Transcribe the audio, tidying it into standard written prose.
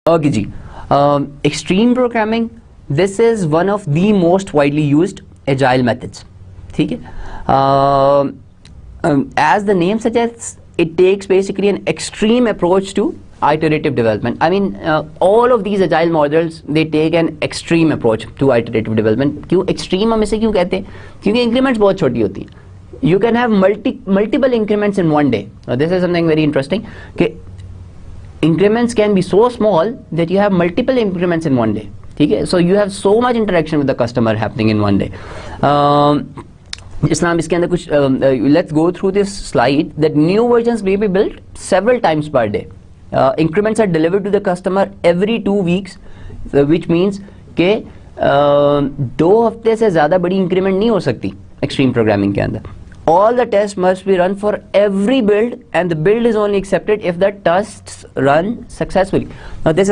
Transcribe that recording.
Okay ji, extreme programming, this is one of the most widely used agile methods. ठीक है, as the name suggests, it takes basically an extreme approach to iterative development. I mean, all of these agile models, they take an extreme approach to iterative development. क्यों extreme हम इसे क्यों कहते हैं? क्योंकि increments बहुत छोटी होती हैं. You can have multiple increments in one day. This is something very interesting. कि increments can be so small that you have multiple increments in one day. ठीक है, so you have so much interaction with the customer happening in one day. इसलिए इसके अंदर कुछ let's go through this slide that new versions may be built several times per day. Increments are delivered to the customer every 2 weeks, which means कि 2 हफ्ते से ज़्यादा बड़ी increment नहीं हो सकती extreme programming के अंदर. All the tests must be run for every build, and the build is only accepted if the tests run successfully. Now this is